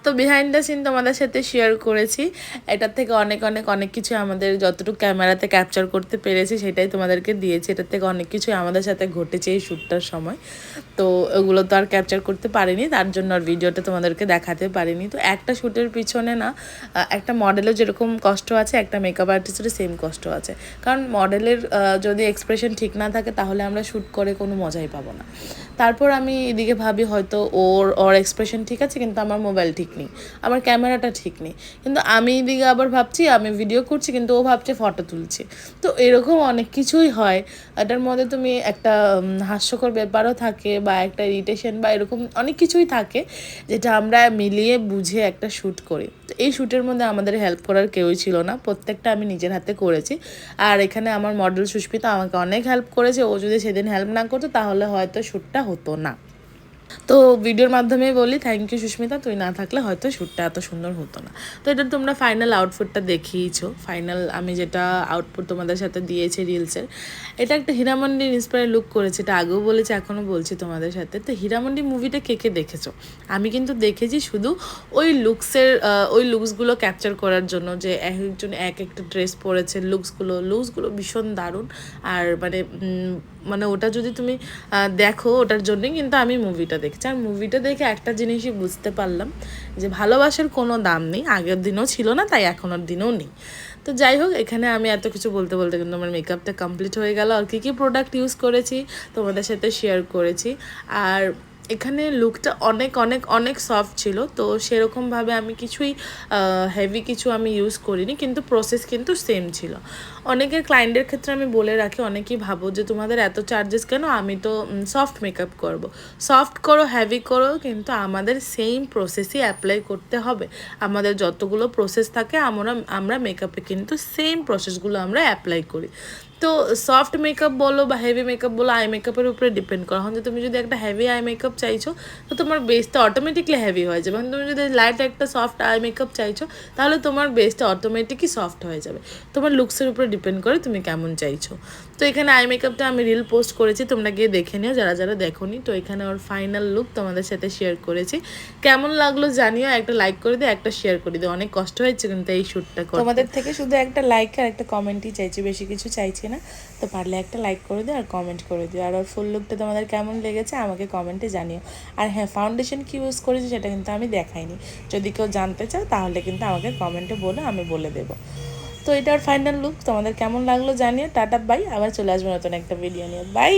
তো behind the scene তোমাদের সাথে শেয়ার করেছি, এটার থেকে অনেক অনেক অনেক কিছু আমাদের যতটুকু ক্যামেরাতে ক্যাপচার করতে পেরেছি সেটাই তোমাদেরকে দিয়েছি। এটার থেকে অনেক কিছুই আমাদের সাথে ঘটেছে এই শ্যুটটার সময়। তো ওগুলো তো আর ক্যাপচার করতে পারিনি, তার জন্য আর ভিডিওটা তোমাদেরকে দেখাতে পারিনি। তো একটা শ্যুটের পিছনে না একটা মডেলের যেরকম কষ্ট আছে, একটা মেকআপ আর্টিস্টের সেম কষ্ট আছে। কারণ মডেলের যদি এক্সপ্রেশন ঠিক না থাকে তাহলে আমরা শ্যুট করে কোনো মজাই পাবো না। তারপর আমি এদিকে ভাবি হয়তো ওর এক্সপ্রেশন ঠিক আছে কিন্তু আমার মোবাইল ঠিক নেই, আমার ক্যামেরাটা ঠিক নেই, কিন্তু আমি এদিকে আবার ভাবছি আমি ভিডিও করছি কিন্তু ও ভাবছে ফটো তুলছি। তো এরকম অনেক কিছুই হয়। এটার মধ্যে তুমি একটা হাস্যকর ব্যাপারও থাকে বা একটা ইরিটেশন বা এরকম অনেক কিছুই থাকে যেটা আমরা মিলিয়ে বুঝে একটা শ্যুট করি। তো এই শ্যুটের মধ্যে আমাদের হেল্প করার কেউই ছিল না, প্রত্যেকটা আমি নিজের হাতে করেছি। আর এখানে আমার মডেল সুস্মিতা আমাকে অনেক হেল্প করেছে, ও যদি সেদিন হেল্প না করতো তাহলে হয়তো শ্যুটটা হতো না। তো ভিডিওর মাধ্যমেই বলি থ্যাংক ইউ সুস্মিতা, তুই না থাকলে হয়তো শ্যুটটা এত সুন্দর হতো না। তো এটা তোমরা ফাইনাল আউটপুটটা দেখিয়েছো, ফাইনাল আমি যেটা আউটপুট তোমাদের সাথে দিয়েছি রিলসের, এটা একটা হীরামন্ডির ইন্সপায়ার লুক করেছে, এটা আগেও বলেছি এখনও বলছি তোমাদের সাথে। তো হীরামন্ডি মুভিটা কে কে দেখেছো? আমি কিন্তু দেখেছি শুধু ওই লুকসগুলো ক্যাপচার করার জন্য, যে একজন এক একটা ড্রেস পরেছে, লুকসগুলো ভীষণ দারুণ। আর মানে ওটা যদি তুমি দেখো ওটার জন্যই কিন্তু আমি মুভিটা দেখছি। আর মুভিটা দেখে একটা জিনিসই বুঝতে পারলাম যে ভালোবাসার কোনো দাম নেই, আগের দিনও ছিল না তাই এখনের দিনেও নেই। তো যাই হোক, এখানে আমি এত কিছু বলতে বলতে কিন্তু আমার মেকআপটা কমপ্লিট হয়ে গেল। আর কী কী প্রোডাক্ট ইউজ করেছি তোমাদের সাথে শেয়ার করেছি। আর এখানে লুকটা অনেক অনেক অনেক সফট ছিল, তো সেরকমভাবে আমি কিছুই হেভি কিছু আমি ইউজ করিনি, কিন্তু প্রসেস কিন্তু সেম ছিল। অনেকের ক্লায়েন্টের ক্ষেত্রে আমি বলে রাখি, অনেকেই ভাবো যে তোমাদের এত চার্জেস কেন, আমি তো সফট মেকআপ করব। সফট করো হেভি করো, কিন্তু আমাদের সেম প্রসেসই অ্যাপ্লাই করতে হবে। আমাদের যতগুলো প্রসেস থাকে আমরা মেকআপে কিন্তু সেম প্রসেসগুলো আমরা অ্যাপ্লাই করি। তো সফট মেকআপ বলো বা হেভি মেকআপ বলো, আই মেকআপের উপরে ডিপেন্ড করা হয়। তুমি যদি একটা হেভি আই মেকআপ চাইছো তো তোমার বেসটা অটোমেটিকলি হেভি হয়ে যাবে। তুমি যদি লাইট একটা সফট আই মেকআপ চাইছো তাহলে তোমার বেসটা অটোমেটিকই সফট হয়ে যাবে। তোমার লুকসের উপরে ডিপেন্ড করে তুমি কেমন চাইছো। তো এখানে আই মেকআপটা আমি রিল পোস্ট করেছি, তোমরা গিয়ে দেখে নিও যারা যারা দেখোনি। তো এখানে ওর ফাইনাল লুক তোমাদের সাথে শেয়ার করেছি, কেমন লাগলো জানিও। একটা লাইক করে দিও, একটা শেয়ার করে দিও। অনেক কষ্ট হয়েছে কিন্তু এই শ্যুটটা করতে। তোমাদের থেকে শুধু একটা লাইক আর একটা কমেন্টই চাইছি, বেশি কিছু চাইছি না। তো পারলে একটা লাইক করে দিও আর কমেন্ট করে দিও। আর ওর ফুল লুকটা তোমাদের কেমন লেগেছে আমাকে কমেন্টে জানিও। আর হ্যাঁ, ফাউন্ডেশন কী ইউজ করেছি সেটা কিন্তু আমি দেখাইনি, যদি কেউ জানতে চাও তাহলে কিন্তু আমাকে কমেন্টে বলো, আমি বলে দেবো। তো এটার ফাইনাল লুক তোমাদের কেমন লাগলো জানিও। টাটা বাই, আবার চলে আসবো নতুন একটা ভিডিও নিয়ে। বাই।